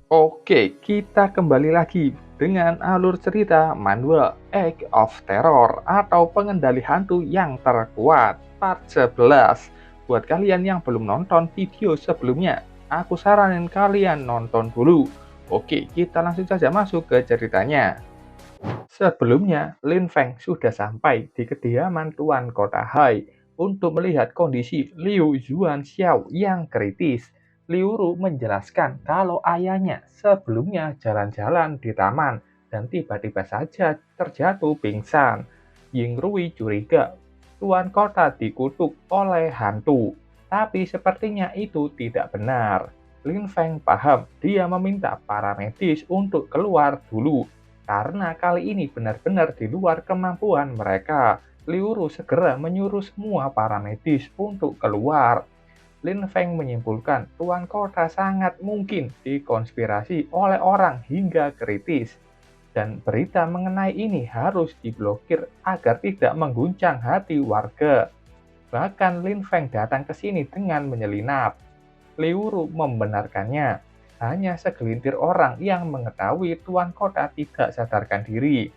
Oke, kita kembali lagi dengan alur cerita Manual Egg of Terror atau pengendali hantu yang terkuat part 11. Buat kalian yang belum nonton video sebelumnya, aku saranin kalian nonton dulu. Oke, kita langsung saja masuk ke ceritanya. Sebelumnya, Lin Feng sudah sampai di kediaman Tuan Kota Hai untuk melihat kondisi Liu Yuan Xiao yang kritis. Liu Ru menjelaskan kalau ayahnya sebelumnya jalan-jalan di taman dan tiba-tiba saja terjatuh pingsan. Ying Rui curiga Tuan Kota dikutuk oleh hantu, tapi sepertinya itu tidak benar. Lin Feng paham dia meminta para medis untuk keluar dulu karena kali ini benar-benar di luar kemampuan mereka. Liu Ru segera menyuruh semua para medis untuk keluar. Lin Feng menyimpulkan Tuan Kota sangat mungkin dikonspirasi oleh orang hingga kritis. Dan berita mengenai ini harus diblokir agar tidak mengguncang hati warga. Bahkan Lin Feng datang ke sini dengan menyelinap. Liu Ru membenarkannya. Hanya segelintir orang yang mengetahui Tuan Kota tidak sadarkan diri.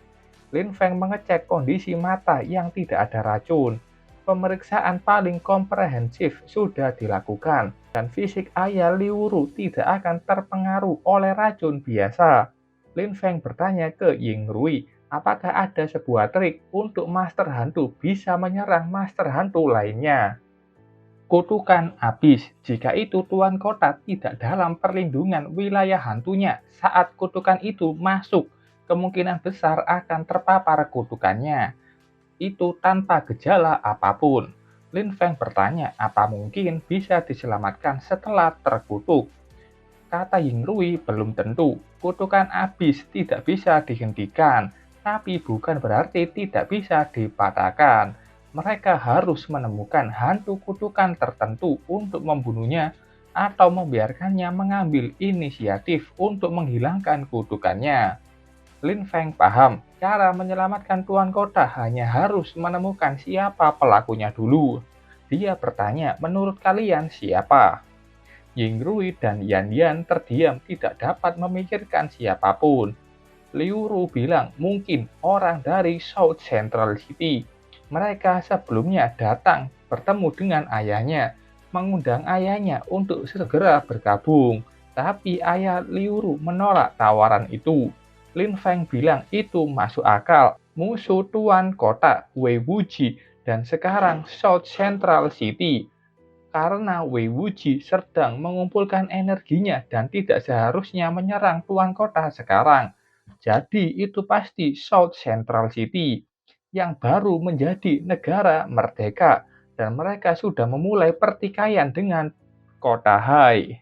Lin Feng mengecek kondisi mata yang tidak ada racun. Pemeriksaan paling komprehensif sudah dilakukan, dan fisik ayah Liu Ru tidak akan terpengaruh oleh racun biasa. Lin Feng bertanya ke Ying Rui, apakah ada sebuah trik untuk master hantu bisa menyerang master hantu lainnya. Kutukan habis jika itu Tuan Kota tidak dalam perlindungan wilayah hantunya saat kutukan itu masuk, kemungkinan besar akan terpapar kutukannya. Itu tanpa gejala apapun. Lin Feng bertanya apa mungkin bisa diselamatkan setelah terkutuk. Kata Ying Rui belum tentu. Kutukan habis tidak bisa dihentikan, tapi bukan berarti tidak bisa dipatahkan. Mereka harus menemukan hantu kutukan tertentu untuk membunuhnya atau membiarkannya mengambil inisiatif untuk menghilangkan kutukannya. Lin Feng paham, cara menyelamatkan Tuan Kota hanya harus menemukan siapa pelakunya dulu. Dia bertanya, menurut kalian siapa? Ying Rui dan Yan Yan terdiam tidak dapat memikirkan siapapun. Liu Ru bilang mungkin orang dari South Central City. Mereka sebelumnya datang bertemu dengan ayahnya, mengundang ayahnya untuk segera bergabung. Tapi ayah Liu Ru menolak tawaran itu. Lin Feng bilang itu masuk akal. Musuh Tuan Kota Wei Wuji dan sekarang South Central City karena Wei Wuji sedang mengumpulkan energinya dan tidak seharusnya menyerang Tuan Kota sekarang. Jadi itu pasti South Central City yang baru menjadi negara merdeka dan mereka sudah memulai pertikaian dengan Kota Hai.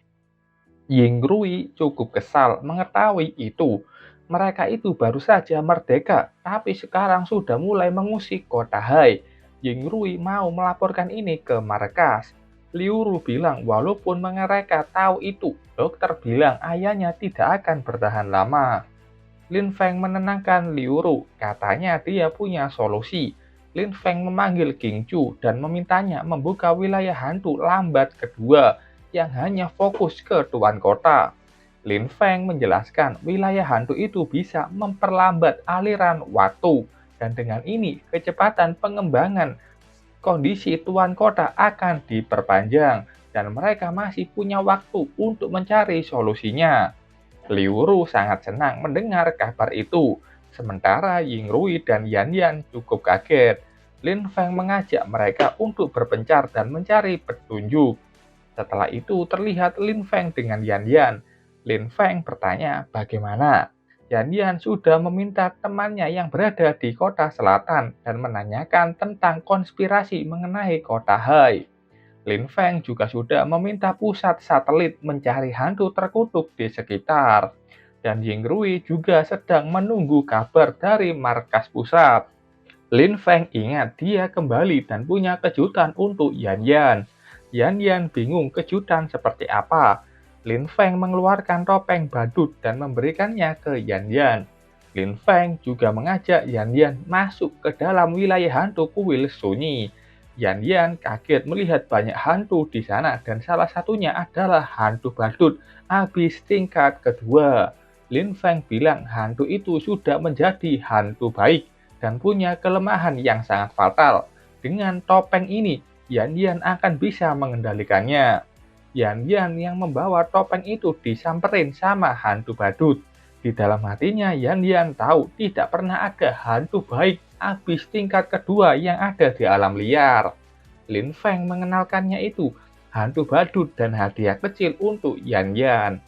Ying Rui cukup kesal mengetahui itu. Mereka itu baru saja merdeka, tapi sekarang sudah mulai mengusik Kota Hai. Ying Rui mau melaporkan ini ke markas. Liu Ru bilang walaupun mereka tahu itu, dokter bilang ayahnya tidak akan bertahan lama. Lin Feng menenangkan Liu Ru, katanya dia punya solusi. Lin Feng memanggil King Chu dan memintanya membuka wilayah hantu lambat kedua yang hanya fokus ke Tuan Kota. Lin Feng menjelaskan wilayah hantu itu bisa memperlambat aliran waktu dan dengan ini kecepatan pengembangan kondisi Tuan Kota akan diperpanjang dan mereka masih punya waktu untuk mencari solusinya. Liu Ru sangat senang mendengar kabar itu, sementara Ying Rui dan Yan Yan cukup kaget. Lin Feng mengajak mereka untuk berpencar dan mencari petunjuk. Setelah itu terlihat Lin Feng dengan Yan Yan. Lin Feng bertanya bagaimana. Yan Yan sudah meminta temannya yang berada di kota selatan dan menanyakan tentang konspirasi mengenai kota Hai. Lin Feng juga sudah meminta pusat satelit mencari hantu terkutuk di sekitar. Dan Ying Rui juga sedang menunggu kabar dari markas pusat. Lin Feng ingat dia kembali dan punya kejutan untuk Yan Yan. Yan Yan bingung kejutan seperti apa. Lin Feng mengeluarkan topeng badut dan memberikannya ke Yan Yan. Lin Feng juga mengajak Yan Yan masuk ke dalam wilayah hantu kuil sunyi. Yan Yan kaget melihat banyak hantu di sana dan salah satunya adalah hantu badut abis tingkat kedua. Lin Feng bilang hantu itu sudah menjadi hantu baik dan punya kelemahan yang sangat fatal. Dengan topeng ini, Yan Yan akan bisa mengendalikannya. Yan Yan yang membawa topeng itu disamperin sama hantu badut. Di dalam hatinya, Yan Yan tahu tidak pernah ada hantu baik abis tingkat kedua yang ada di alam liar. Lin Feng mengenalkannya itu hantu badut dan hadiah kecil untuk Yan Yan.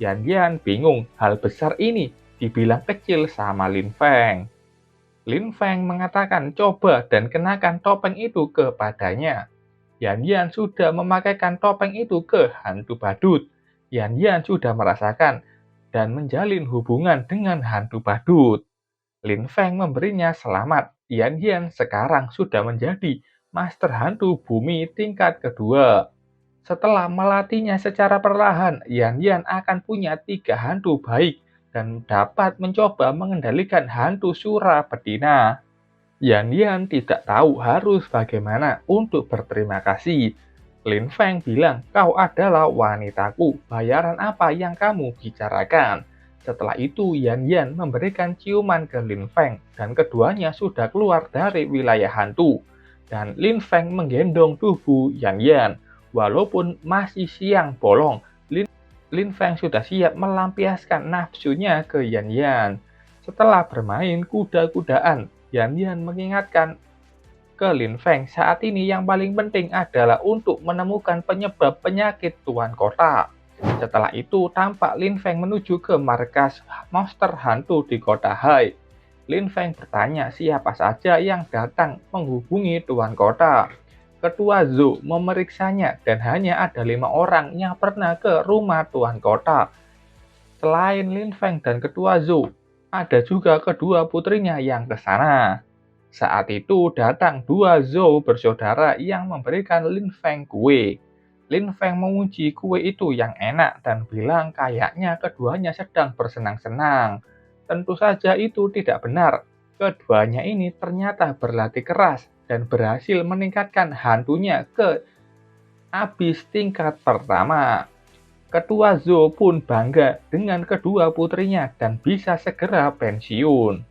Yan Yan bingung hal besar ini dibilang kecil sama Lin Feng. Lin Feng mengatakan coba dan kenakan topeng itu kepadanya. Yan Yan sudah memakaikan topeng itu ke hantu badut. Yan Yan sudah merasakan dan menjalin hubungan dengan hantu badut. Lin Feng memberinya selamat. Yan Yan sekarang sudah menjadi master hantu bumi tingkat kedua. Setelah melatihnya secara perlahan, Yan Yan akan punya 3 hantu baik dan dapat mencoba mengendalikan hantu Sura betina. Yan Yan tidak tahu harus bagaimana untuk berterima kasih. Lin Feng bilang, kau adalah wanitaku, bayaran apa yang kamu bicarakan? Setelah itu, Yan Yan memberikan ciuman ke Lin Feng, dan keduanya sudah keluar dari wilayah hantu. Dan Lin Feng menggendong tubuh Yan Yan. Walaupun masih siang bolong, Lin Feng sudah siap melampiaskan nafsunya ke Yan Yan. Setelah bermain kuda-kudaan, Yan Yan mengingatkan ke Lin Feng saat ini yang paling penting adalah untuk menemukan penyebab penyakit Tuan Kota. Setelah itu, tampak Lin Feng menuju ke markas monster hantu di kota Hai. Lin Feng bertanya siapa saja yang datang menghubungi Tuan Kota. Ketua Zhou memeriksanya dan hanya ada 5 orang yang pernah ke rumah Tuan Kota. Selain Lin Feng dan Ketua Zhou, ada juga kedua putrinya yang ke sana. Saat itu datang 2 Zhou bersaudara yang memberikan Lin Feng kue. Lin Feng menguji kue itu yang enak dan bilang kayaknya keduanya sedang bersenang-senang. Tentu saja itu tidak benar. Keduanya ini ternyata berlatih keras dan berhasil meningkatkan hantunya ke abis tingkat pertama. Ketua Zhou pun bangga dengan kedua putrinya dan bisa segera pensiun.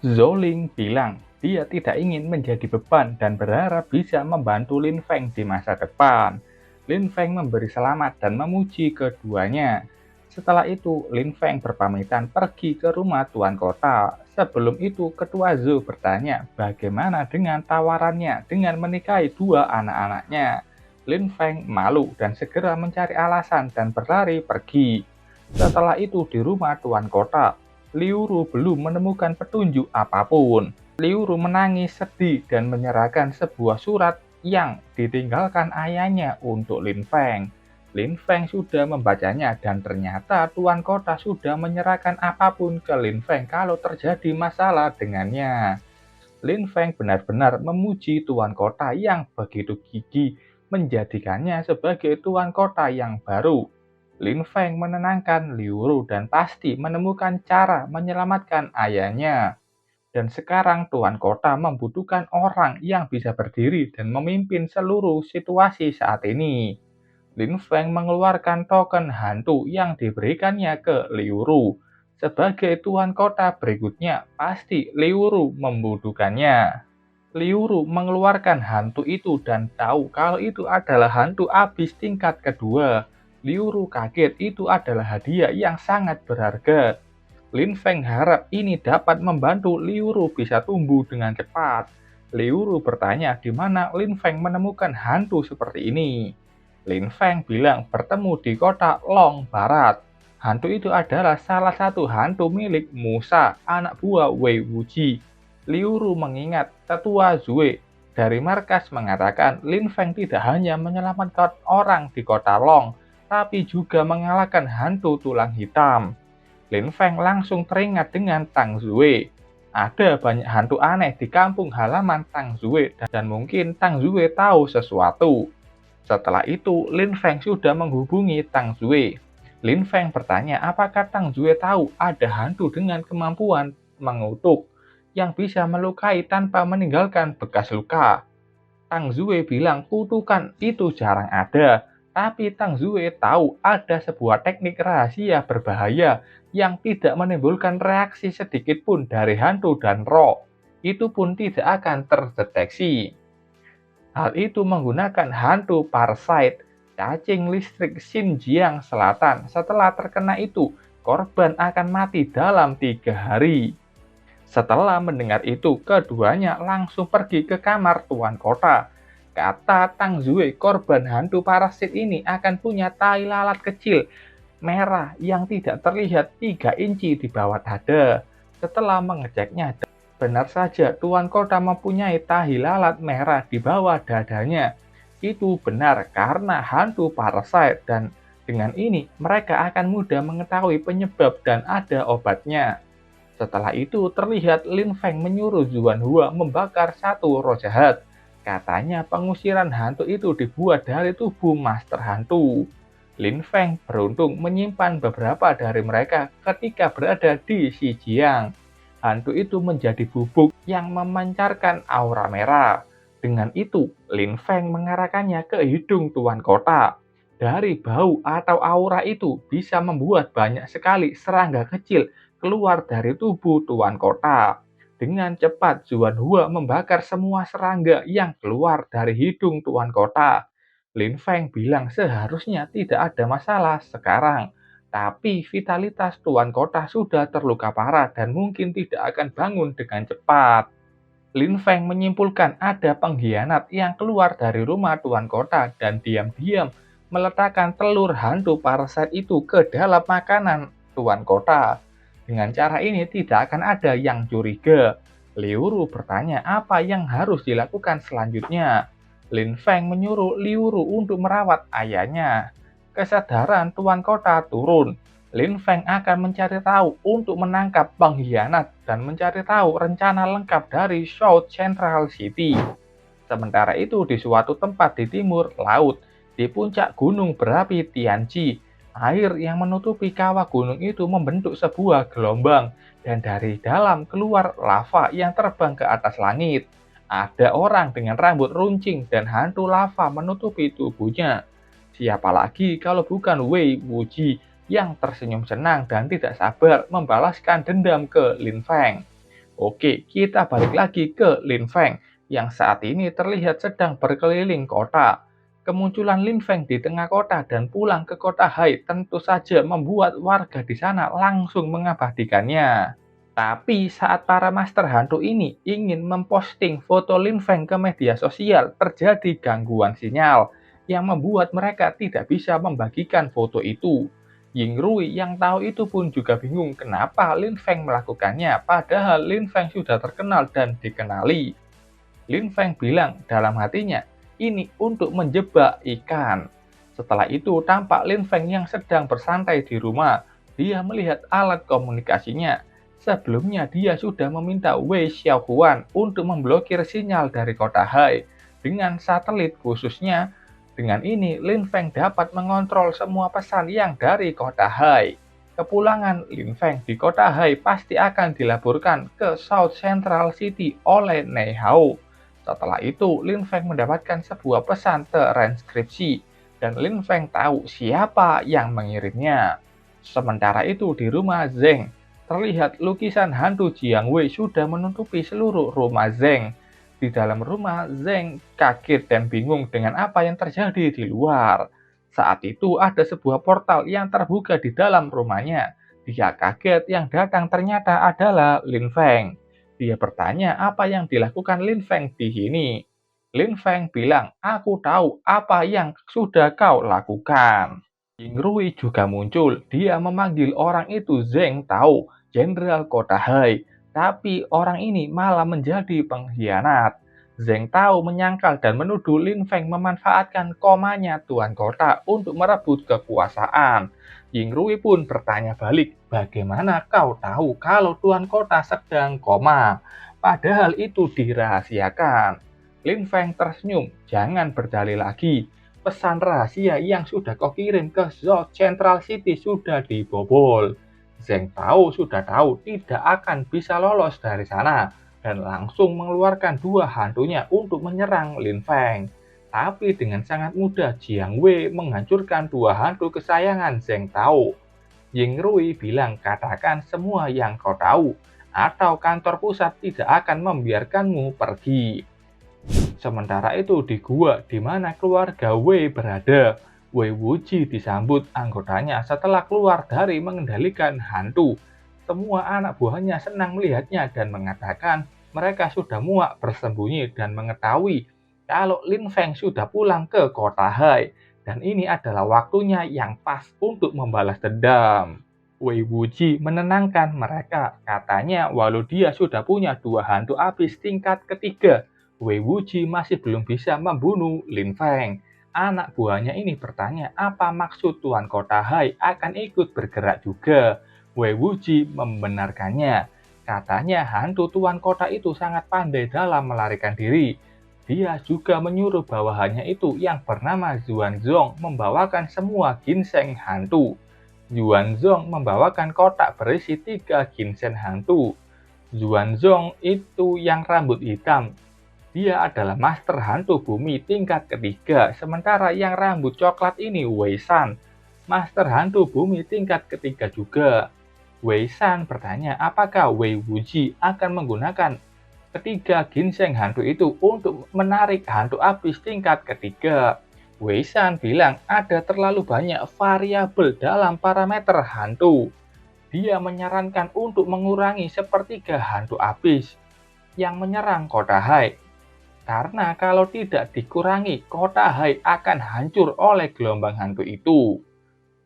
Zhou Ling bilang dia tidak ingin menjadi beban dan berharap bisa membantu Lin Feng di masa depan. Lin Feng memberi selamat dan memuji keduanya. Setelah itu, Lin Feng berpamitan pergi ke rumah Tuan Kota. Sebelum itu, Ketua Zhou bertanya bagaimana dengan tawarannya dengan menikahi 2 anak-anaknya. Lin Feng malu dan segera mencari alasan dan berlari pergi. Setelah itu di rumah Tuan Kota, Liu Ru belum menemukan petunjuk apapun. Liu Ru menangis sedih dan menyerahkan sebuah surat yang ditinggalkan ayahnya untuk Lin Feng. Lin Feng sudah membacanya dan ternyata Tuan Kota sudah menyerahkan apapun ke Lin Feng kalau terjadi masalah dengannya. Lin Feng benar-benar memuji Tuan Kota yang begitu gigih menjadikannya sebagai Tuan Kota yang baru. Lin Feng menenangkan Liu Ru dan pasti menemukan cara menyelamatkan ayahnya. Dan sekarang Tuan Kota membutuhkan orang yang bisa berdiri dan memimpin seluruh situasi saat ini. Lin Feng mengeluarkan token hantu yang diberikannya ke Liu Ru. Sebagai Tuan Kota berikutnya, pasti Liu Ru membutuhkannya. Liu Ru mengeluarkan hantu itu dan tahu kalau itu adalah hantu abis tingkat kedua. Liu Ru kaget itu adalah hadiah yang sangat berharga. Lin Feng harap ini dapat membantu Liu Ru bisa tumbuh dengan cepat. Liu Ru bertanya di mana Lin Feng menemukan hantu seperti ini. Lin Feng bilang bertemu di kota Long Barat. Hantu itu adalah salah satu hantu milik Musa, anak buah Wei Wuji. Liu Ru mengingat tetua Zue dari markas mengatakan Lin Feng tidak hanya menyelamatkan orang di kota Long, tapi juga mengalahkan hantu tulang hitam. Lin Feng langsung teringat dengan Tang Zue. Ada banyak hantu aneh di kampung halaman Tang Zue dan mungkin Tang Zue tahu sesuatu. Setelah itu, Lin Feng sudah menghubungi Tang Zue. Lin Feng bertanya apakah Tang Zue tahu ada hantu dengan kemampuan mengutuk yang bisa melukai tanpa meninggalkan bekas luka. Tang Zue bilang kutukan itu jarang ada, tapi Tang Zue tahu ada sebuah teknik rahasia berbahaya yang tidak menimbulkan reaksi sedikit pun dari hantu dan roh. Itu pun tidak akan terdeteksi. Hal itu menggunakan hantu parasite, cacing listrik Xinjiang Selatan. Setelah terkena itu, korban akan mati dalam 3 hari. Setelah mendengar itu, keduanya langsung pergi ke kamar tuan kota. Kata Tang Zue, korban hantu parasit ini akan punya tai lalat kecil merah yang tidak terlihat 3 inci di bawah dada. Setelah mengeceknya, benar saja tuan kota mempunyai tahi lalat merah di bawah dadanya. Itu benar karena hantu parasite dan dengan ini mereka akan mudah mengetahui penyebab dan ada obatnya. Setelah itu terlihat Lin Feng menyuruh Zuan Hua membakar satu roh jahat. Katanya pengusiran hantu itu dibuat dari tubuh master hantu. Lin Feng beruntung menyimpan beberapa dari mereka ketika berada di Xinjiang. Hantu itu menjadi bubuk yang memancarkan aura merah. Dengan itu, Lin Feng mengarahkannya ke hidung tuan kota. Dari bau atau aura itu bisa membuat banyak sekali serangga kecil keluar dari tubuh tuan kota. Dengan cepat, Zuan Hua membakar semua serangga yang keluar dari hidung tuan kota. Lin Feng bilang seharusnya tidak ada masalah sekarang, tapi vitalitas tuan kota sudah terluka parah dan mungkin tidak akan bangun dengan cepat. Lin Feng menyimpulkan ada pengkhianat yang keluar dari rumah tuan kota dan diam-diam meletakkan telur hantu parasit itu ke dalam makanan tuan kota. Dengan cara ini tidak akan ada yang curiga. Liu Ru bertanya apa yang harus dilakukan selanjutnya. Lin Feng menyuruh Liu Ru untuk merawat ayahnya. Kesadaran tuan kota turun. Lin Feng akan mencari tahu untuk menangkap pengkhianat dan mencari tahu rencana lengkap dari South Central City. Sementara itu di suatu tempat di timur laut, di puncak gunung berapi Tianji, air yang menutupi kawah gunung itu membentuk sebuah gelombang dan dari dalam keluar lava yang terbang ke atas langit. Ada orang dengan rambut runcing dan hantu lava menutupi tubuhnya. Siapa lagi kalau bukan Wei Wuji yang tersenyum senang dan tidak sabar membalaskan dendam ke Lin Feng. Oke, kita balik lagi ke Lin Feng yang saat ini terlihat sedang berkeliling kota. Kemunculan Lin Feng di tengah kota dan pulang ke kota Hai tentu saja membuat warga di sana langsung mengabadikannya. Tapi saat para master hantu ini ingin memposting foto Lin Feng ke media sosial, terjadi gangguan sinyal yang membuat mereka tidak bisa membagikan foto itu. Ying Rui yang tahu itu pun juga bingung kenapa Lin Feng melakukannya, padahal Lin Feng sudah terkenal dan dikenali. Lin Feng bilang dalam hatinya, ini untuk menjebak ikan. Setelah itu tampak Lin Feng yang sedang bersantai di rumah. Dia melihat alat komunikasinya. Sebelumnya dia sudah meminta Wei Xiaohuan untuk memblokir sinyal dari kota Hai dengan satelit khususnya. Dengan ini, Lin Feng dapat mengontrol semua pesan yang dari kota Hai. Kepulangan Lin Feng di kota Hai pasti akan dilaporkan ke South Central City oleh Nei Hao. Setelah itu, Lin Feng mendapatkan sebuah pesan transkripsi, dan Lin Feng tahu siapa yang mengirimnya. Sementara itu di rumah Zeng, terlihat lukisan hantu Jiang Wei sudah menutupi seluruh rumah Zeng. Di dalam rumah, Zeng kaget dan bingung dengan apa yang terjadi di luar. Saat itu ada sebuah portal yang terbuka di dalam rumahnya. Dia kaget yang datang ternyata adalah Lin Feng. Dia bertanya apa yang dilakukan Lin Feng di sini. Lin Feng bilang, aku tahu apa yang sudah kau lakukan. Ying Rui juga muncul. Dia memanggil orang itu Zeng Tao, Jenderal Kota Hai. Tapi orang ini malah menjadi pengkhianat. Zeng Tao menyangkal dan menuduh Lin Feng memanfaatkan komanya Tuan Kota untuk merebut kekuasaan. Ying Rui pun bertanya balik, bagaimana kau tahu kalau Tuan Kota sedang koma? Padahal itu dirahasiakan. Lin Feng tersenyum, jangan berdalih lagi. Pesan rahasia yang sudah kau kirim ke South Central City sudah dibobol. Zeng Tao sudah tahu tidak akan bisa lolos dari sana. dan langsung mengeluarkan dua hantunya untuk menyerang Lin Feng. Tapi dengan sangat mudah Jiang Wei menghancurkan dua hantu kesayangan Zheng Tao. Ying Rui bilang, katakan semua yang kau tahu, atau kantor pusat tidak akan membiarkanmu pergi. Sementara itu di gua di mana keluarga Wei berada, Wei Wuji disambut anggotanya setelah keluar dari mengendalikan hantu. Semua anak buahnya senang melihatnya dan mengatakan mereka sudah muak bersembunyi dan mengetahui kalau Lin Feng sudah pulang ke kota Hai. Dan ini adalah waktunya yang pas untuk membalas dendam. Wei Wuji menenangkan mereka, katanya walau dia sudah punya dua hantu abis tingkat ketiga, Wei Wuji masih belum bisa membunuh Lin Feng. Anak buahnya ini bertanya apa maksud Tuan Kota Hai akan ikut bergerak juga. Wei Wuji membenarkannya. Katanya hantu Tuan Kota itu sangat pandai dalam melarikan diri. Dia juga menyuruh bawahannya itu yang bernama Xuanzong membawakan semua ginseng hantu. Xuanzong membawakan kotak berisi 3 ginseng hantu. Xuanzong itu yang rambut hitam. Dia adalah master hantu bumi tingkat ketiga, sementara yang rambut coklat ini Wei Shan, master hantu bumi tingkat ketiga juga. Wei Shan bertanya apakah Wei Wuji akan menggunakan ketiga ginseng hantu itu untuk menarik hantu abis tingkat ketiga. Wei Shan bilang ada terlalu banyak variabel dalam parameter hantu. Dia menyarankan untuk mengurangi sepertiga hantu abis yang menyerang kota Hai. Karena kalau tidak dikurangi, kota Hai akan hancur oleh gelombang hantu itu.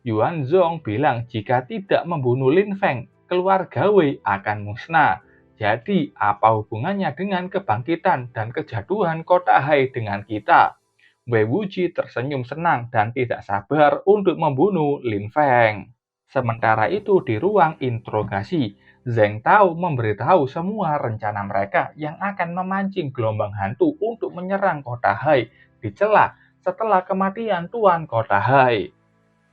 Yuan Zhong bilang jika tidak membunuh Lin Feng, keluarga Wei akan musnah. Jadi, apa hubungannya dengan kebangkitan dan kejatuhan kota Hai dengan kita? Wei Wuji tersenyum senang dan tidak sabar untuk membunuh Lin Feng. Sementara itu di ruang interogasi, Zheng Tao memberitahu semua rencana mereka yang akan memancing gelombang hantu untuk menyerang kota Hai dicela setelah kematian Tuan Kota Hai.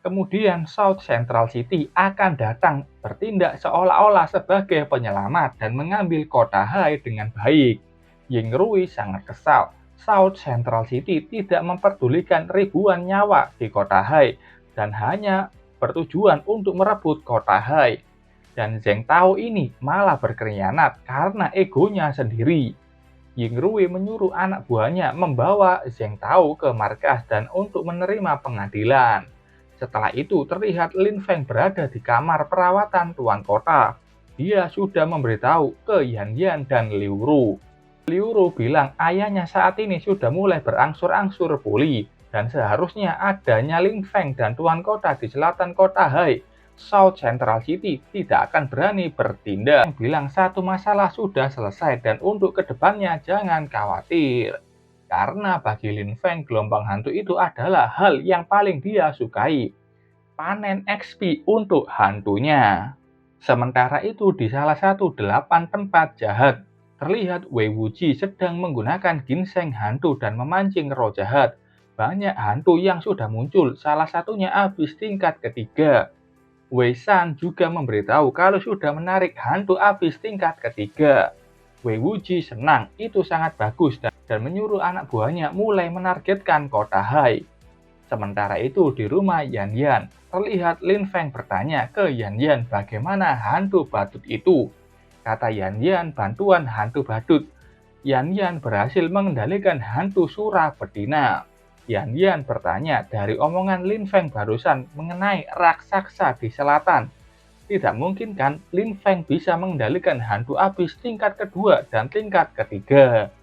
Kemudian South Central City akan datang bertindak seolah-olah sebagai penyelamat dan mengambil kota Hai dengan baik. Ying Rui sangat kesal. South Central City tidak memperdulikan ribuan nyawa di kota Hai dan hanya bertujuan untuk merebut kota Hai. Dan Zheng Tao ini malah berkhianat karena egonya sendiri. Ying Rui menyuruh anak buahnya membawa Zheng Tao ke markas dan untuk menerima pengadilan. Setelah itu terlihat Lin Feng berada di kamar perawatan tuan kota. Dia sudah memberitahu ke Yan Yan dan Liu Ru. Liu Ru bilang ayahnya saat ini sudah mulai berangsur-angsur pulih dan seharusnya adanya Lin Feng dan tuan kota di selatan kota Hai. South Central City tidak akan berani bertindak. Bilang satu masalah sudah selesai dan untuk kedepannya jangan khawatir. Karena bagi Lin Feng gelombang hantu itu adalah hal yang paling dia sukai. Panen XP untuk hantunya. Sementara itu di salah satu 8 tempat jahat, terlihat Wei Wuji sedang menggunakan ginseng hantu dan memancing roh jahat. Banyak hantu yang sudah muncul, salah satunya abis tingkat ketiga. Wei Shan juga memberitahu kalau sudah menarik hantu abis tingkat ketiga. Wei Wuji senang, itu sangat bagus dan menyuruh anak buahnya mulai menargetkan kota Hai. Sementara itu di rumah Yan Yan, terlihat Lin Feng bertanya ke Yan Yan bagaimana hantu badut itu. Kata Yan Yan bantuan hantu badut. Yan Yan berhasil mengendalikan hantu surah betina. Yan Yan bertanya dari omongan Lin Feng barusan mengenai raksasa di selatan. Tidak mungkin kan Lin Feng bisa mengendalikan hantu abis tingkat kedua dan tingkat ketiga.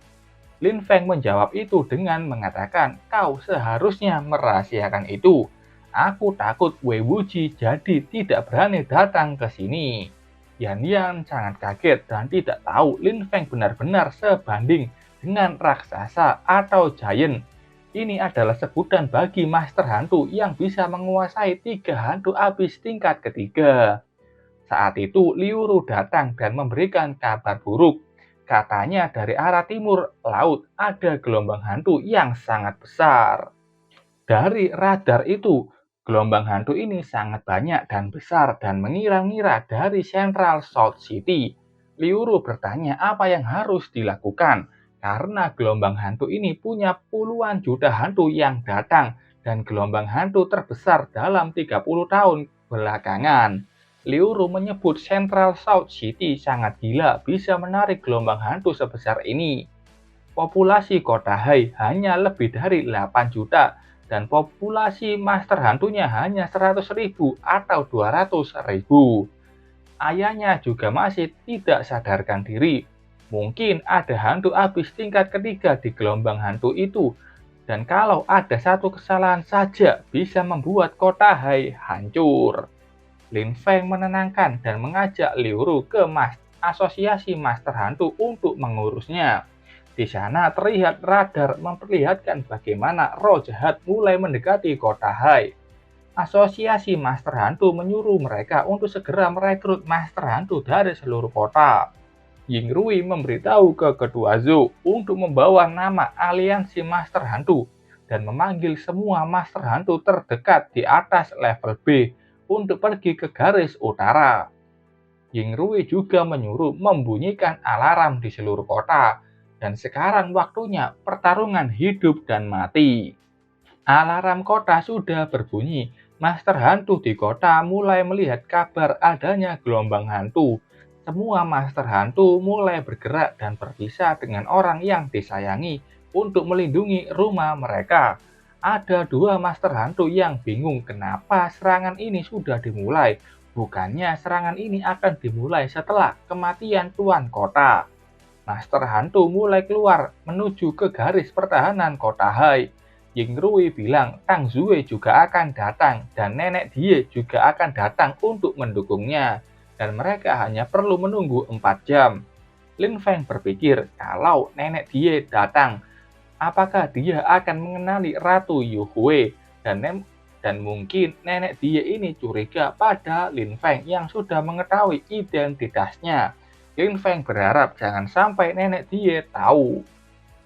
Lin Feng menjawab itu dengan mengatakan, kau seharusnya merahasiakan itu. Aku takut Wei Wuji jadi tidak berani datang ke sini. Yan Yan sangat kaget dan tidak tahu Lin Feng benar-benar sebanding dengan raksasa atau giant. Ini adalah sebutan bagi master hantu yang bisa menguasai 3 hantu abis tingkat ketiga. Saat itu Liu Ru datang dan memberikan kabar buruk. Katanya dari arah timur laut ada gelombang hantu yang sangat besar. Dari radar itu, gelombang hantu ini sangat banyak dan besar dan mengira-ngira dari Central South City. Liu Ru bertanya apa yang harus dilakukan, karena gelombang hantu ini punya puluhan juta hantu yang datang dan gelombang hantu terbesar dalam 30 tahun belakangan. Liu Ru menyebut Central South City sangat gila bisa menarik gelombang hantu sebesar ini. Populasi kota Hai hanya lebih dari 8 juta dan populasi master hantunya hanya 100.000 atau 200.000. Ayahnya juga masih tidak sadarkan diri. Mungkin ada hantu abis tingkat ketiga di gelombang hantu itu. Dan kalau ada satu kesalahan saja bisa membuat kota Hai hancur. Lin Feng menenangkan dan mengajak Liu Ru ke asosiasi master hantu untuk mengurusnya. Di sana terlihat radar memperlihatkan bagaimana roh jahat mulai mendekati kota Hai. Asosiasi Master Hantu menyuruh mereka untuk segera merekrut Master Hantu dari seluruh kota. Ying Rui memberitahu ke Ketua Zhou untuk membawa nama aliansi Master Hantu dan memanggil semua Master Hantu terdekat di atas level B untuk pergi ke garis utara. Ying Rui juga menyuruh membunyikan alarm di seluruh kota, dan sekarang waktunya pertarungan hidup dan mati. Alarm kota sudah berbunyi. Master hantu di kota mulai melihat kabar adanya gelombang hantu. Semua master hantu mulai bergerak dan berpisah dengan orang yang disayangi untuk melindungi rumah mereka. Ada dua master hantu yang bingung kenapa serangan ini sudah dimulai. Bukannya serangan ini akan dimulai setelah kematian Tuan Kota. Master hantu mulai keluar menuju ke garis pertahanan kota Hai. Ying Rui bilang Tang Zue juga akan datang dan nenek Die juga akan datang untuk mendukungnya. Dan mereka hanya perlu menunggu 4 jam. Lin Feng berpikir kalau nenek Die datang, apakah dia akan mengenali Ratu Yu Hui dan mungkin nenek Die ini curiga pada Lin Feng yang sudah mengetahui identitasnya. Lin Feng berharap jangan sampai nenek Die tahu.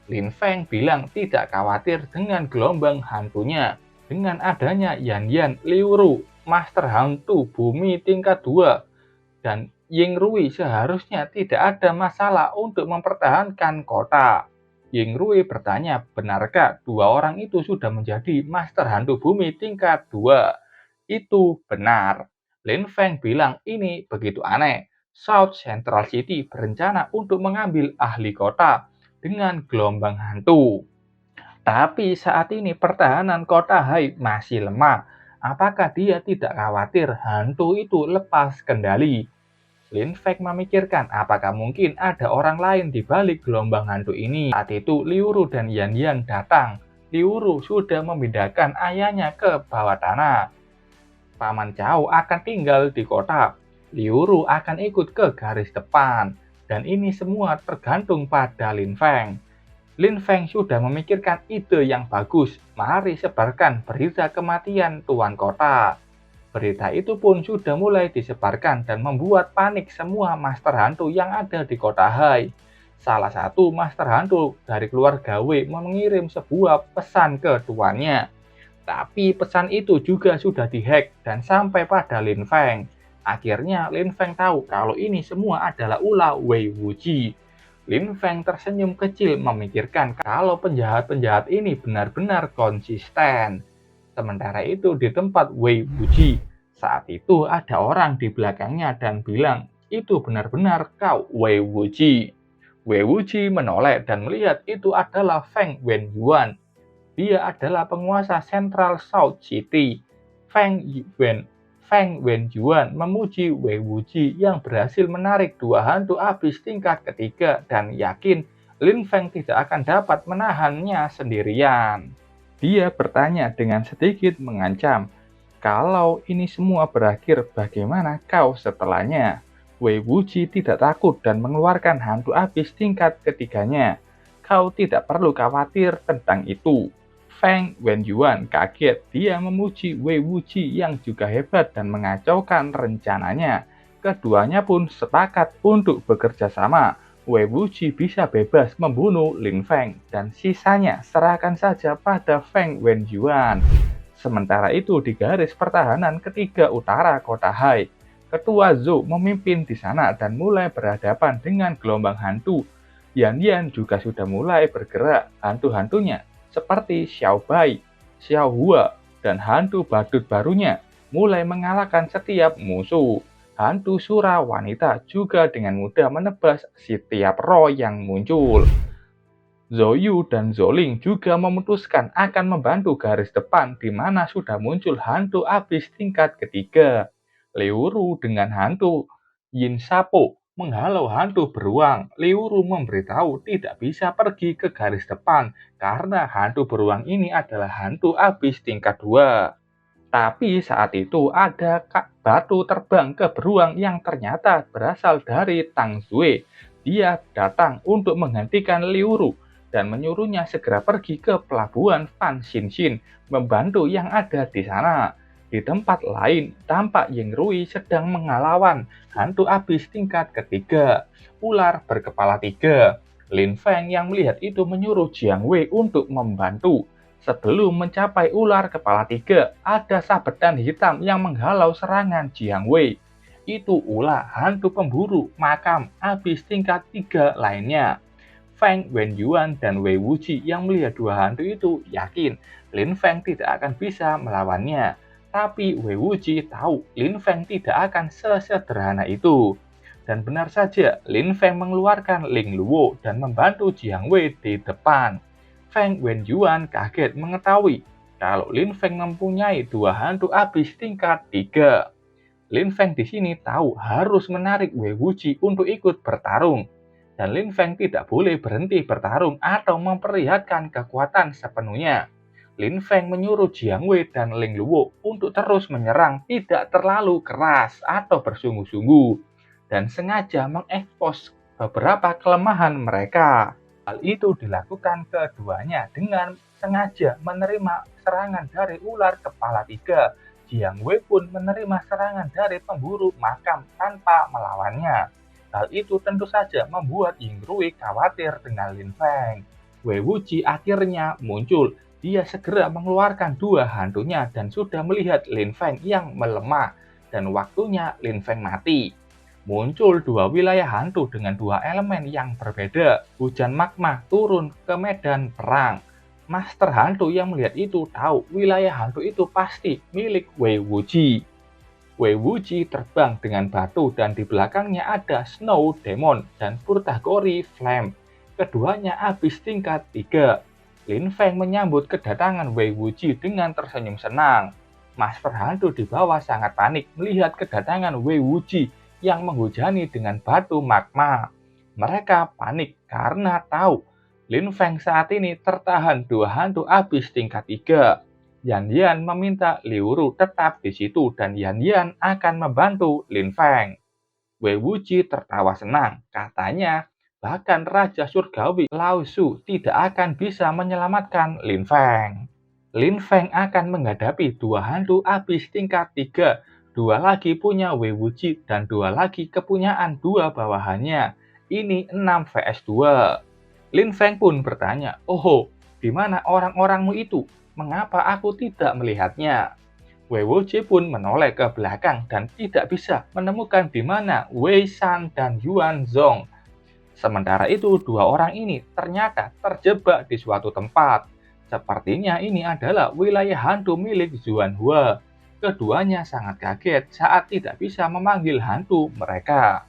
Lin Feng bilang tidak khawatir dengan gelombang hantunya. Dengan adanya Yan Yan, Liu Ru, Master Hantu Bumi tingkat 2, dan Ying Rui seharusnya tidak ada masalah untuk mempertahankan kota. Ying Rui bertanya, benarkah dua orang itu sudah menjadi Master Hantu Bumi tingkat 2? Itu benar. Lin Feng bilang ini begitu aneh. South Central City berencana untuk mengambil ahli kota dengan gelombang hantu. Tapi saat ini pertahanan kota Hai masih lemah. Apakah dia tidak khawatir hantu itu lepas kendali? Lin Feng memikirkan apakah mungkin ada orang lain di balik gelombang hantu ini. Saat itu Liu Ru dan Yan Yan datang. Liu Ru sudah memindahkan ayahnya ke bawah tanah. Paman Cao akan tinggal di kota. Liu Ru akan ikut ke garis depan. Dan ini semua tergantung pada Lin Feng. Lin Feng sudah memikirkan ide yang bagus. Mari sebarkan berita kematian Tuan Kota. Berita itu pun sudah mulai disebarkan dan membuat panik semua master hantu yang ada di kota Hai. Salah satu master hantu dari keluarga Wei mengirim sebuah pesan ke tuannya. Tapi pesan itu juga sudah dihack dan sampai pada Lin Feng. Akhirnya Lin Feng tahu kalau ini semua adalah ulah Wei Wuji. Lin Feng tersenyum kecil memikirkan kalau penjahat-penjahat ini benar-benar konsisten. Sementara itu di tempat Wei Wuji, saat itu ada orang di belakangnya dan bilang, itu benar-benar kau Wei Wuji. Wei Wuji menoleh dan melihat itu adalah Feng Wenyuan. Dia adalah penguasa Central South City. Feng Wenyuan memuji Wei Wuji yang berhasil menarik dua hantu abis tingkat ketiga dan yakin Lin Feng tidak akan dapat menahannya sendirian. Dia bertanya dengan sedikit mengancam, kalau ini semua berakhir bagaimana kau setelahnya? Wei Wuji tidak takut dan mengeluarkan hantu abis tingkat ketiganya. Kau tidak perlu khawatir tentang itu. Feng Wenyuan kaget, dia memuji Wei Wuji yang juga hebat dan mengacaukan rencananya. Keduanya pun sepakat untuk bekerja sama. Wei Wuji bisa bebas membunuh Lin Feng dan sisanya serahkan saja pada Feng Wenyuan. Sementara itu di garis pertahanan ketiga utara kota Hai, Ketua Zhou memimpin di sana dan mulai berhadapan dengan gelombang hantu. Yan Yan juga sudah mulai bergerak hantu-hantunya seperti Xiao Bai, Xiao Hua, dan hantu badut barunya mulai mengalahkan setiap musuh. Hantu Sura wanita juga dengan mudah menebas setiap roh yang muncul. Zhou Yu dan Zoling juga memutuskan akan membantu garis depan di mana sudah muncul hantu abis tingkat ketiga. Liu Ru dengan hantu Yin Sapo menghalau hantu beruang. Liu Ru memberitahu tidak bisa pergi ke garis depan karena hantu beruang ini adalah hantu abis tingkat 2. Tapi saat itu ada batu terbang ke beruang yang ternyata berasal dari Tang Zui. Dia datang untuk menggantikan Liu Ru dan menyuruhnya segera pergi ke pelabuhan Fan Xinxin membantu yang ada di sana. Di tempat lain, tampak Ying Rui sedang mengelawan hantu abis tingkat ketiga, ular berkepala 3. Lin Feng yang melihat itu menyuruh Jiang Wei untuk membantu. Sebelum mencapai ular kepala 3, ada sabetan hitam yang menghalau serangan Jiang Wei. Itu ulah hantu pemburu makam abis tingkat 3 lainnya. Feng Wenyuan dan Wei Wuji yang melihat dua hantu itu yakin Lin Feng tidak akan bisa melawannya. Tapi Wei Wuji tahu Lin Feng tidak akan sesederhana itu. Dan benar saja, Lin Feng mengeluarkan Ling Luo dan membantu Jiang Wei di depan. Feng Wenyuan kaget mengetahui kalau Lin Feng mempunyai dua hantu abis tingkat 3. Lin Feng di sini tahu harus menarik Wei Wuji untuk ikut bertarung. Dan Lin Feng tidak boleh berhenti bertarung atau memperlihatkan kekuatan sepenuhnya. Lin Feng menyuruh Jiang Wei dan Ling Luo untuk terus menyerang tidak terlalu keras atau bersungguh-sungguh dan sengaja mengekspos beberapa kelemahan mereka. Hal itu dilakukan keduanya dengan sengaja menerima serangan dari ular kepala 3. Jiang Wei pun menerima serangan dari pemburu makam tanpa melawannya. Hal itu tentu saja membuat Ying Rui khawatir dengan Lin Feng. Wei Wuji akhirnya muncul. Dia segera mengeluarkan dua hantunya dan sudah melihat Lin Feng yang melemah dan waktunya Lin Feng mati. Muncul dua wilayah hantu dengan dua elemen yang berbeda. Hujan magma turun ke medan perang. Master hantu yang melihat itu tahu wilayah hantu itu pasti milik Wei Wuji. Wei Wuji terbang dengan batu dan di belakangnya ada Snow Demon dan Purtagori Flame. Keduanya habis tingkat 3. Lin Feng menyambut kedatangan Wei Wuji dengan tersenyum senang. Master hantu di bawah sangat panik melihat kedatangan Wei Wuji yang menghujani dengan batu magma. Mereka panik karena tahu Lin Feng saat ini tertahan dua hantu habis tingkat 3. Yan Yan meminta Liu Ru tetap di situ dan Yan Yan akan membantu Lin Feng. Wei Wuji tertawa senang, katanya bahkan Raja Surgawi Lao Su tidak akan bisa menyelamatkan Lin Feng. Lin Feng akan menghadapi dua hantu abis tingkat 3, dua lagi punya Wei Wuji dan dua lagi kepunyaan dua bawahannya. Ini 6 vs 2. Lin Feng pun bertanya, "Oh, di mana orang-orangmu itu? Mengapa aku tidak melihatnya?" Wei Wuji pun menoleh ke belakang dan tidak bisa menemukan di mana Wei Shan dan Yuan Zhong. Sementara itu, dua orang ini ternyata terjebak di suatu tempat. Sepertinya ini adalah wilayah hantu milik Zuan Hua. Keduanya sangat kaget saat tidak bisa memanggil hantu mereka.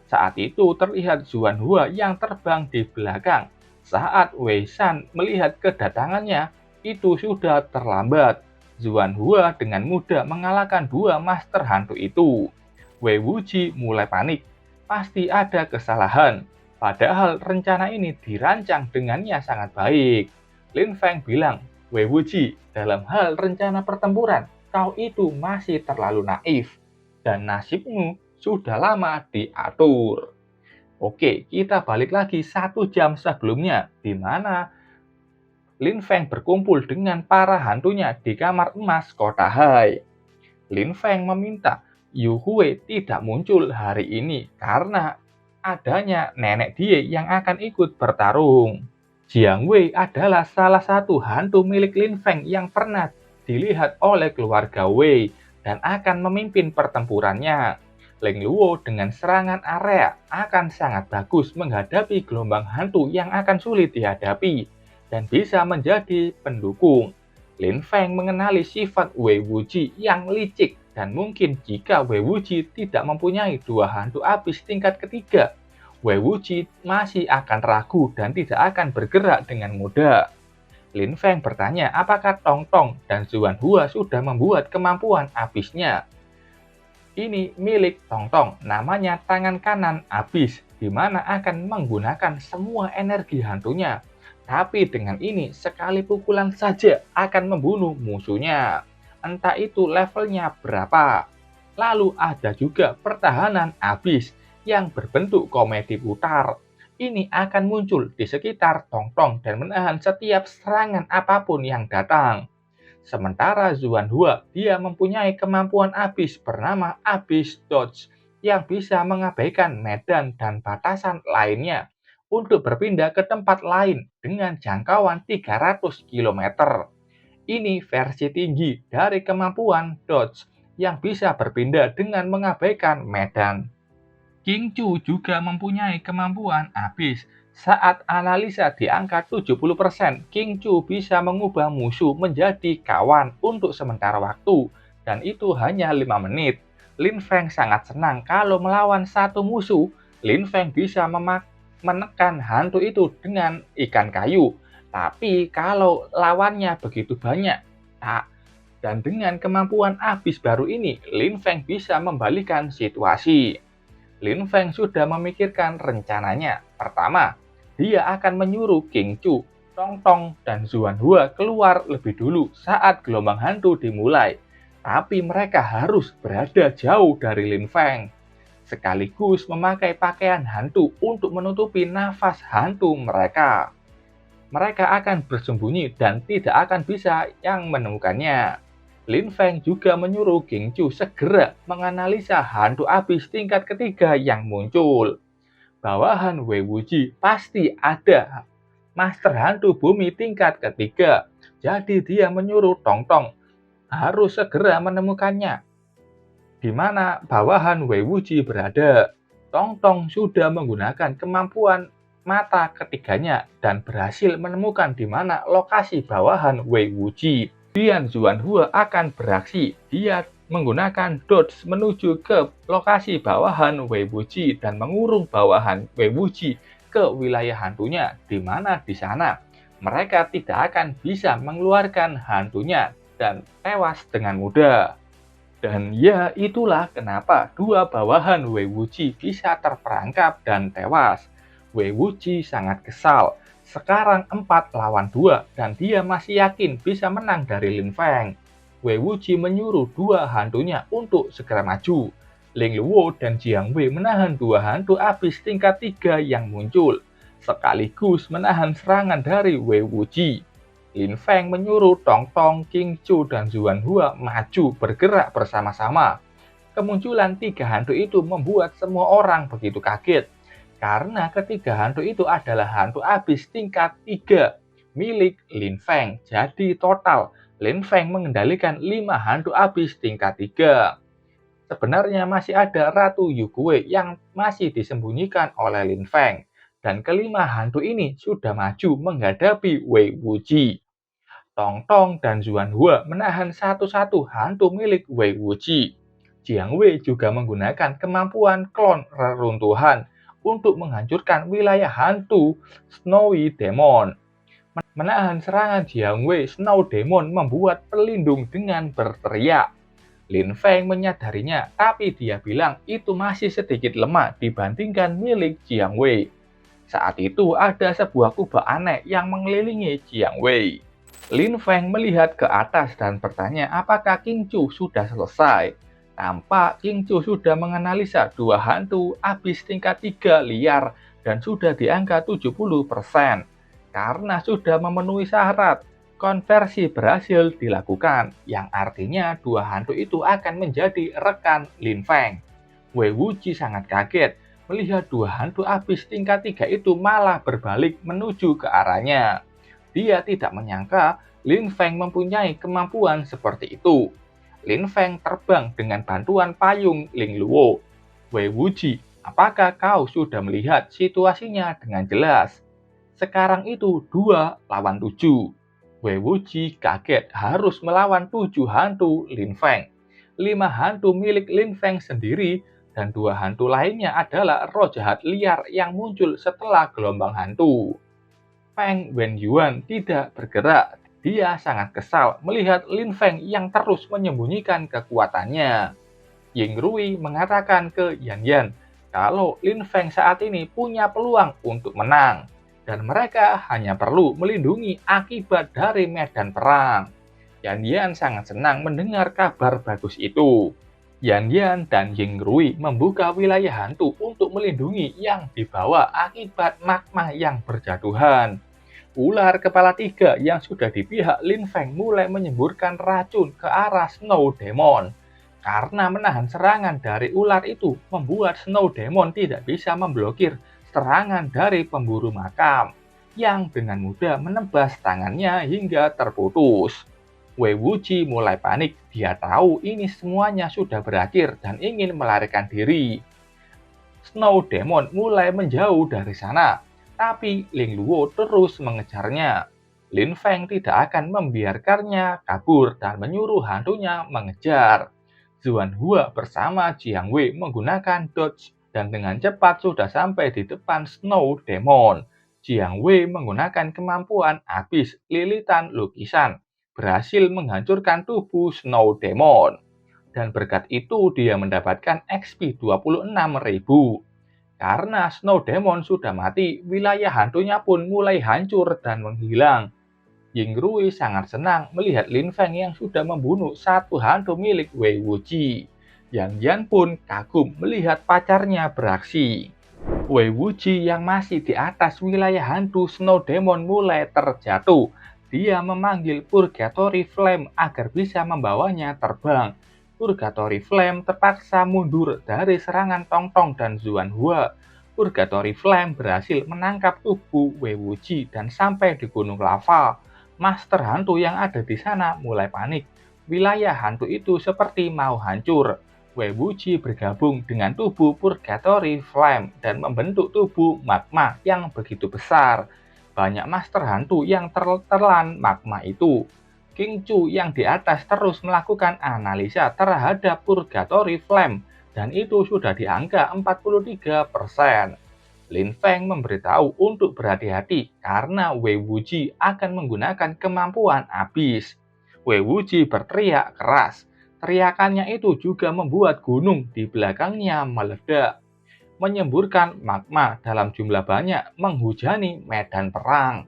Saat itu terlihat Zuan Hua yang terbang di belakang. Saat Wei Shan melihat kedatangannya, itu sudah terlambat. Zuan Hua dengan mudah mengalahkan dua master hantu itu. Wei Wuji mulai panik. Pasti ada kesalahan. Padahal rencana ini dirancang dengannya sangat baik. Lin Feng bilang, "Wei Wuji, dalam hal rencana pertempuran, kau itu masih terlalu naif. Dan nasibmu sudah lama diatur." Oke, kita balik lagi 1 jam sebelumnya, di mana Lin Feng berkumpul dengan para hantunya di kamar emas kota Hai. Lin Feng meminta Yu Hui tidak muncul hari ini karena adanya nenek dia yang akan ikut bertarung. Jiang Wei adalah salah satu hantu milik Lin Feng yang pernah dilihat oleh keluarga Wei. dan akan memimpin pertempurannya. Ling Luo dengan serangan area akan sangat bagus menghadapi gelombang hantu yang akan sulit dihadapi dan bisa menjadi pendukung. Lin Feng mengenali sifat Wei Wuji yang licik dan mungkin jika Wei Wuji tidak mempunyai dua hantu api tingkat ketiga, Wei Wuji masih akan ragu dan tidak akan bergerak dengan mudah. Lin Feng bertanya apakah Tong Tong dan Zuan Hua sudah membuat kemampuan abisnya. Ini milik Tong Tong, namanya tangan kanan abis, di mana akan menggunakan semua energi hantunya. Tapi dengan ini, sekali pukulan saja akan membunuh musuhnya. Entah itu levelnya berapa. Lalu ada juga pertahanan abis yang berbentuk komedi putar. Ini akan muncul di sekitar Tong Tong dan menahan setiap serangan apapun yang datang. Sementara Zuan Hua, dia mempunyai kemampuan abis bernama Abyss Dodge yang bisa mengabaikan medan dan batasan lainnya untuk berpindah ke tempat lain dengan jangkauan 300 km. Ini versi tinggi dari kemampuan Dodge yang bisa berpindah dengan mengabaikan medan. King Chu juga mempunyai kemampuan abis. Saat analisa di angka 70%, King Chu bisa mengubah musuh menjadi kawan untuk sementara waktu, dan itu hanya 5 menit. Lin Feng sangat senang kalau melawan satu musuh, Lin Feng bisa menekan hantu itu dengan ikan kayu. Tapi kalau lawannya begitu banyak, dan dengan kemampuan abis baru ini, Lin Feng bisa membalikan situasi. Lin Feng sudah memikirkan rencananya. Pertama, dia akan menyuruh King Chu, Tong Tong, dan Zuan Hua keluar lebih dulu saat gelombang hantu dimulai. Tapi mereka harus berada jauh dari Lin Feng. Sekaligus memakai pakaian hantu untuk menutupi nafas hantu mereka. Mereka akan bersembunyi dan tidak akan bisa yang menemukannya. Lin Feng juga menyuruh King Chu segera menganalisa hantu abis tingkat ketiga yang muncul. Bawahan Wei Wuji pasti ada master hantu bumi tingkat ketiga. Jadi dia menyuruh Tong Tong harus segera menemukannya. Di mana bawahan Wei Wuji berada? Tong Tong sudah menggunakan kemampuan mata ketiganya dan berhasil menemukan di mana lokasi bawahan Wei Wuji. Kemudian Zuan Hua akan beraksi. Dia menggunakan dodge menuju ke lokasi bawahan Wei Wuji dan mengurung bawahan Wei Wuji ke wilayah hantunya, di mana di sana mereka tidak akan bisa mengeluarkan hantunya dan tewas dengan mudah. Dan ya itulah kenapa dua bawahan Wei Wuji bisa terperangkap dan tewas. Wei Wuji sangat kesal. Sekarang 4 lawan 2 dan dia masih yakin bisa menang dari Lin Feng. Wei Wuji menyuruh dua hantunya untuk segera maju. Ling Luo dan Jiang Wei menahan dua hantu abis tingkat 3 yang muncul, sekaligus menahan serangan dari Wei Wuji. Lin Feng menyuruh Tong Tong, King Chu, dan Zuan Hua maju bergerak bersama-sama. Kemunculan 3 hantu itu membuat semua orang begitu kaget. Karena ketiga hantu itu adalah hantu abis tingkat 3 milik Lin Feng. Jadi total Lin Feng mengendalikan 5 hantu abis tingkat 3. Sebenarnya masih ada Ratu Yukue yang masih disembunyikan oleh Lin Feng. Dan kelima hantu ini sudah maju menghadapi Wei Wuji. Tong Tong dan Zuan Hua menahan satu-satu hantu milik Wei Wuji. Jiang Wei juga menggunakan kemampuan klon reruntuhan untuk menghancurkan wilayah hantu Snowy Demon. Menahan serangan Jiang Wei, Snow Demon membuat pelindung dengan berteriak. Lin Feng menyadarinya, tapi dia bilang itu masih sedikit lemah dibandingkan milik Jiang Wei. Saat itu ada sebuah kubah aneh yang mengelilingi Jiang Wei. Lin Feng melihat ke atas dan bertanya apakah King Chu sudah selesai. Tampak King Chu sudah menganalisa dua hantu abis tingkat 3 liar dan sudah di angka 70%. Karena sudah memenuhi syarat, konversi berhasil dilakukan, yang artinya dua hantu itu akan menjadi rekan Lin Feng. Wei Wuji sangat kaget melihat dua hantu abis tingkat 3 itu malah berbalik menuju ke arahnya. Dia tidak menyangka Lin Feng mempunyai kemampuan seperti itu. Lin Feng terbang dengan bantuan payung Ling Luo. Wei Wuji, apakah kau sudah melihat situasinya dengan jelas? Sekarang itu 2 lawan 7. Wei Wuji kaget harus melawan 7 hantu Lin Feng. 5 hantu milik Lin Feng sendiri dan 2 hantu lainnya adalah roh jahat liar yang muncul setelah gelombang hantu. Feng Wenyuan tidak bergerak. Dia sangat kesal melihat Lin Feng yang terus menyembunyikan kekuatannya. Ying Rui mengatakan ke Yan Yan kalau Lin Feng saat ini punya peluang untuk menang, dan mereka hanya perlu melindungi akibat dari medan perang. Yan Yan sangat senang mendengar kabar bagus itu. Yan Yan dan Ying Rui membuka wilayah hantu untuk melindungi yang dibawa akibat magma yang berjatuhan. Ular kepala 3 yang sudah di pihak Lin Feng mulai menyemburkan racun ke arah Snow Demon. Karena menahan serangan dari ular itu membuat Snow Demon tidak bisa memblokir serangan dari pemburu makam yang dengan mudah menebas tangannya hingga terputus. Wei Wuji mulai panik, dia tahu ini semuanya sudah berakhir dan ingin melarikan diri. Snow Demon mulai menjauh dari sana, tapi Ling Luo terus mengejarnya. Lin Feng tidak akan membiarkannya kabur dan menyuruh hantunya mengejar. Zuan Hua bersama Jiang Wei menggunakan dodge dan dengan cepat sudah sampai di depan Snow Demon. Jiang Wei menggunakan kemampuan habis lilitan lukisan, berhasil menghancurkan tubuh Snow Demon. Dan berkat itu dia mendapatkan XP 26.000. Karena Snow Demon sudah mati, wilayah hantunya pun mulai hancur dan menghilang. Ying Rui sangat senang melihat Lin Feng yang sudah membunuh 1 hantu milik Wei Wuji. Yang Yan pun kagum melihat pacarnya beraksi. Wei Wuji yang masih di atas wilayah hantu Snow Demon mulai terjatuh. Dia memanggil Purgatory Flame agar bisa membawanya terbang. Purgatory Flame terpaksa mundur dari serangan Tong Tong dan Zuan Hua. Purgatory Flame berhasil menangkap tubuh Wei Wuji dan sampai di gunung lava. Master hantu yang ada di sana mulai panik. Wilayah hantu itu seperti mau hancur. Wei Wuji bergabung dengan tubuh Purgatory Flame dan membentuk tubuh magma yang begitu besar. Banyak master hantu yang tertelan magma itu. King Chu yang di atas terus melakukan analisa terhadap Purgatory Flame dan itu sudah di angka 43%. Lin Feng memberitahu untuk berhati-hati karena Wei Wuji akan menggunakan kemampuan abis. Wei Wuji berteriak keras. Teriakannya itu juga membuat gunung di belakangnya meledak, menyemburkan magma dalam jumlah banyak menghujani medan perang.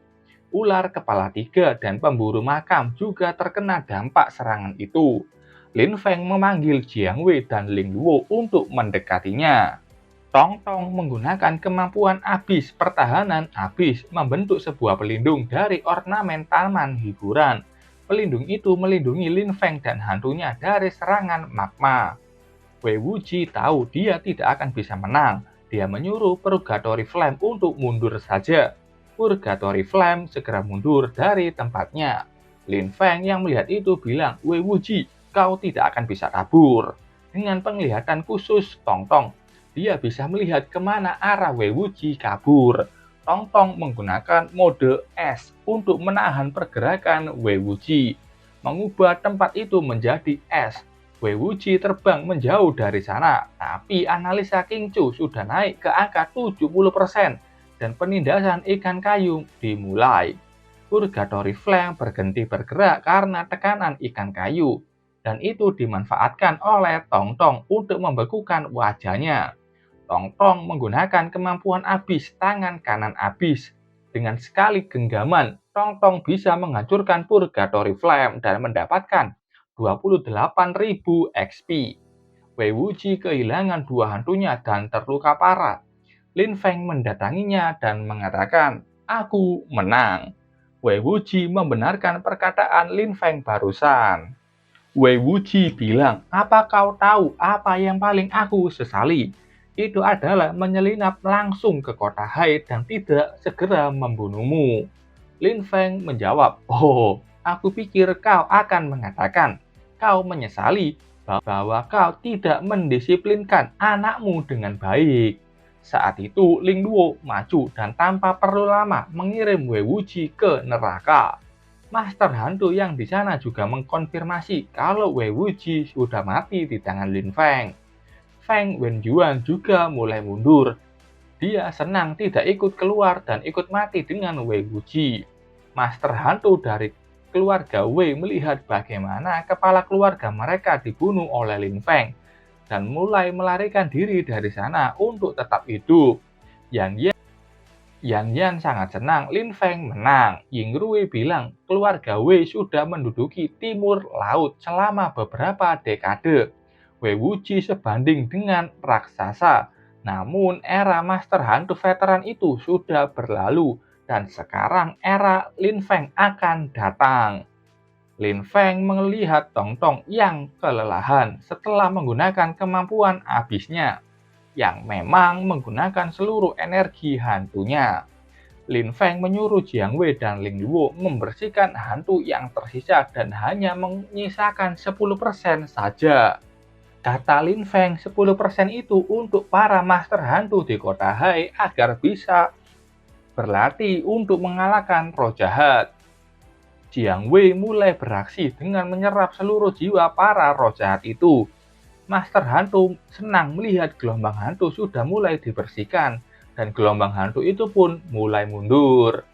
Ular kepala 3 dan pemburu makam juga terkena dampak serangan itu. Lin Feng memanggil Jiang Wei dan Ling Luo untuk mendekatinya. Tong Tong menggunakan kemampuan abis pertahanan abis membentuk sebuah pelindung dari ornamen taman hiburan. Pelindung itu melindungi Lin Feng dan hantunya dari serangan magma. Wei Wuji tahu dia tidak akan bisa menang. Dia menyuruh Purgatory Flame untuk mundur saja. Purgatory Flame segera mundur dari tempatnya. Lin Feng yang melihat itu bilang, Wei Wuji, kau tidak akan bisa kabur. Dengan penglihatan khusus Tong Tong, dia bisa melihat kemana arah Wei Wuji kabur. Tong Tong menggunakan mode es untuk menahan pergerakan Wei Wuji, mengubah tempat itu menjadi es. Wei Wuji terbang menjauh dari sana, tapi analisa King Chu sudah naik ke angka 70% dan penindasan ikan kayu dimulai. Purgatory Flame berhenti bergerak karena tekanan ikan kayu, dan itu dimanfaatkan oleh Tong Tong untuk membekukan wajahnya. Tong Tong menggunakan kemampuan abis tangan kanan abis. Dengan sekali genggaman, Tong Tong bisa menghancurkan Purgatory Flame dan mendapatkan 28.000 XP. Wei Wuji kehilangan 2 hantunya dan terluka parah. Lin Feng mendatanginya dan mengatakan, aku menang. Wei Wuji membenarkan perkataan Lin Feng barusan. Wei Wuji bilang, apa kau tahu apa yang paling aku sesali? Itu adalah menyelinap langsung ke kota Hai dan tidak segera membunuhmu. Lin Feng menjawab, oh, aku pikir kau akan mengatakan, kau menyesali bahwa kau tidak mendisiplinkan anakmu dengan baik. Saat itu, Ling Luo maju dan tanpa perlu lama mengirim Wei Wuji ke neraka. Master hantu yang di sana juga mengkonfirmasi kalau Wei Wuji sudah mati di tangan Lin Feng. Feng Wenjuan juga mulai mundur. Dia senang tidak ikut keluar dan ikut mati dengan Wei Wuji. Master hantu dari keluarga Wei melihat bagaimana kepala keluarga mereka dibunuh oleh Lin Feng dan mulai melarikan diri dari sana untuk tetap hidup. Yan Yan sangat senang Lin Feng menang. Ying Rui bilang keluarga Wei sudah menduduki timur laut selama beberapa dekade. Wei Wuji sebanding dengan raksasa. Namun era Master Hantu veteran itu sudah berlalu dan sekarang era Lin Feng akan datang. Lin Feng melihat Tong Tong yang kelelahan setelah menggunakan kemampuan abisnya yang memang menggunakan seluruh energi hantunya. Lin Feng menyuruh Jiang Wei dan Ling Luo membersihkan hantu yang tersisa dan hanya menyisakan 10% saja. Kata Lin Feng, 10% itu untuk para master hantu di kota Hai agar bisa berlatih untuk mengalahkan roh jahat. Jiang Wei mulai beraksi dengan menyerap seluruh jiwa para roh jahat itu. Master hantu senang melihat gelombang hantu sudah mulai dibersihkan dan gelombang hantu itu pun mulai mundur.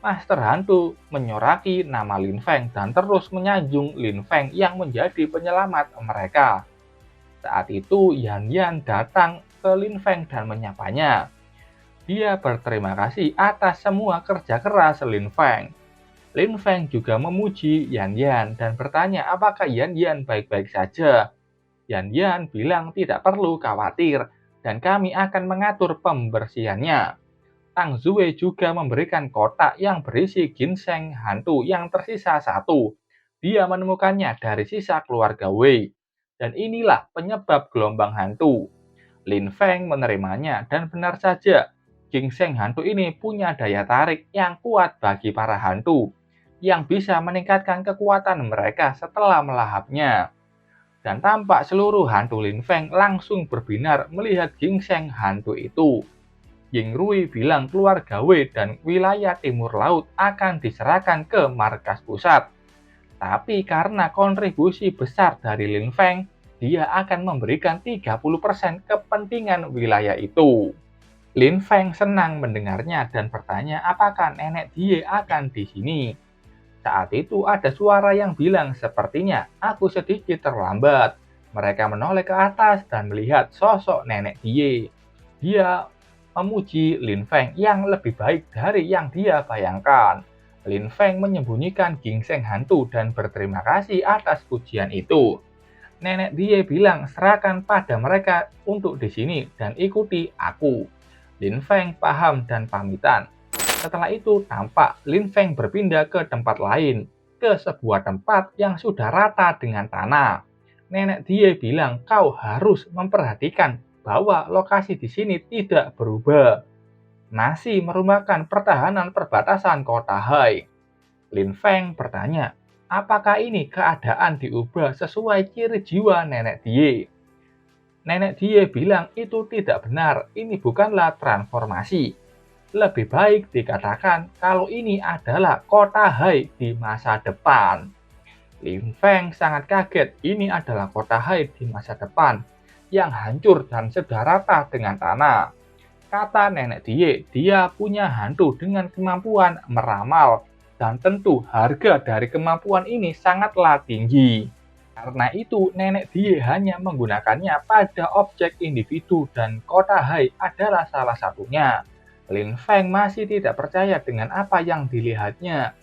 Master hantu menyoraki nama Lin Feng dan terus menyanjung Lin Feng yang menjadi penyelamat mereka. Saat itu Yan Yan datang ke Lin Feng dan menyapanya. Dia berterima kasih atas semua kerja keras Lin Feng. Lin Feng juga memuji Yan Yan dan bertanya apakah Yan Yan baik-baik saja. Yan Yan bilang tidak perlu khawatir dan kami akan mengatur pembersihannya. Tang Zue juga memberikan kotak yang berisi ginseng hantu yang tersisa satu. Dia menemukannya dari sisa keluarga Wei. Dan inilah penyebab gelombang hantu. Lin Feng menerimanya dan benar saja, ginseng hantu ini punya daya tarik yang kuat bagi para hantu, yang bisa meningkatkan kekuatan mereka setelah melahapnya. Dan tampak seluruh hantu Lin Feng langsung berbinar melihat ginseng hantu itu. Ying Rui bilang keluarga Wei dan wilayah timur laut akan diserahkan ke markas pusat. Tapi karena kontribusi besar dari Lin Feng, dia akan memberikan 30% kepentingan wilayah itu. Lin Feng senang mendengarnya dan bertanya apakah nenek Die akan di sini. Saat itu ada suara yang bilang sepertinya aku sedikit terlambat. Mereka menoleh ke atas dan melihat sosok nenek Die. Dia memuji Lin Feng yang lebih baik dari yang dia bayangkan. Lin Feng menyembunyikan ginseng hantu dan berterima kasih atas pujian itu. Nenek Die bilang serahkan pada mereka untuk di sini dan ikuti aku. Lin Feng paham dan pamitan. Setelah itu tampak Lin Feng berpindah ke tempat lain, ke sebuah tempat yang sudah rata dengan tanah. Nenek Die bilang kau harus memperhatikan bahwa lokasi di sini tidak berubah. Masih merupakan pertahanan perbatasan kota Hai. Lin Feng bertanya, apakah ini keadaan diubah sesuai ciri jiwa Nenek Die? Nenek Die bilang itu tidak benar, ini bukanlah transformasi. Lebih baik dikatakan kalau ini adalah kota Hai di masa depan. Lin Feng sangat kaget, ini adalah kota Hai di masa depan yang hancur dan sudah rata dengan tanah. Kata nenek Die, dia punya hantu dengan kemampuan meramal dan tentu harga dari kemampuan ini sangatlah tinggi. Karena itu nenek Die hanya menggunakannya pada objek individu dan kota Hai adalah salah satunya. Lin Feng masih tidak percaya dengan apa yang dilihatnya.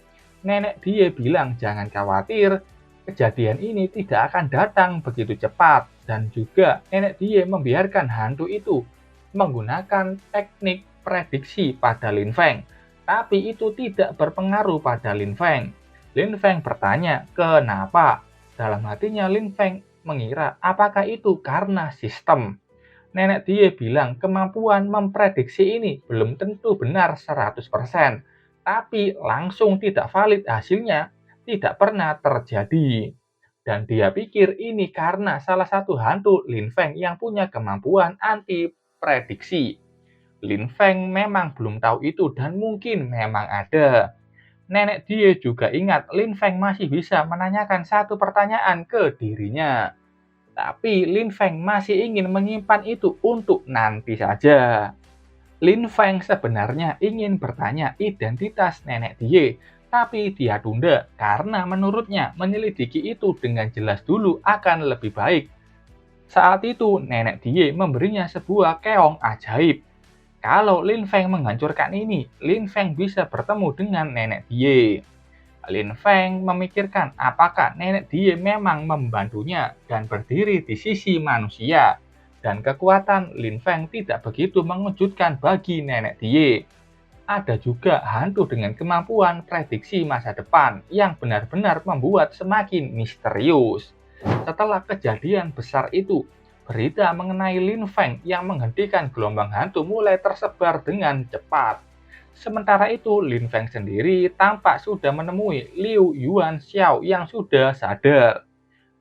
Nenek Die bilang jangan khawatir, kejadian ini tidak akan datang begitu cepat. Dan juga nenek Die membiarkan hantu itu menggunakan teknik prediksi pada Lin Feng. Tapi itu tidak berpengaruh pada Lin Feng. Lin Feng bertanya, kenapa? Dalam hatinya Lin Feng mengira apakah itu karena sistem. Nenek Die bilang kemampuan memprediksi ini belum tentu benar 100%, tapi langsung tidak valid hasilnya tidak pernah terjadi. Dan dia pikir ini karena salah satu hantu Lin Feng yang punya kemampuan anti prediksi. Lin Feng memang belum tahu itu dan mungkin memang ada. Nenek dia juga ingat Lin Feng masih bisa menanyakan satu pertanyaan ke dirinya. Tapi Lin Feng masih ingin menyimpan itu untuk nanti saja. Lin Feng sebenarnya ingin bertanya identitas nenek dia, tapi dia tunda karena menurutnya menyelidiki itu dengan jelas dulu akan lebih baik. Saat itu nenek dia memberinya sebuah keong ajaib. Kalau Lin Feng menghancurkan ini, Lin Feng bisa bertemu dengan nenek dia. Lin Feng memikirkan apakah nenek dia memang membantunya dan berdiri di sisi manusia. Dan kekuatan Lin Feng tidak begitu mengejutkan bagi nenek dia. Ada juga hantu dengan kemampuan prediksi masa depan yang benar-benar membuat semakin misterius. Setelah kejadian besar itu, berita mengenai Lin Feng yang menghentikan gelombang hantu mulai tersebar dengan cepat. Sementara itu, Lin Feng sendiri tampak sudah menemui Liu Yuan Xiao yang sudah sadar.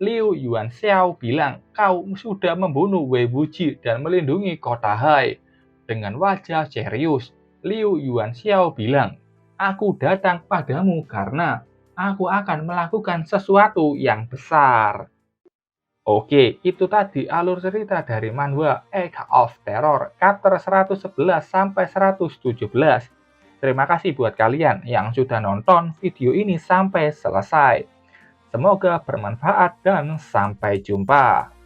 Liu Yuan Xiao bilang, kau sudah membunuh Wei Wuji dan melindungi kota Hai. Dengan wajah serius, Liu Yuan Xiao bilang, aku datang padamu karena aku akan melakukan sesuatu yang besar. Oke, itu tadi alur cerita dari manhwa Age of Terror, chapter 111 sampai 117. Terima kasih buat kalian yang sudah nonton video ini sampai selesai. Semoga bermanfaat dan sampai jumpa.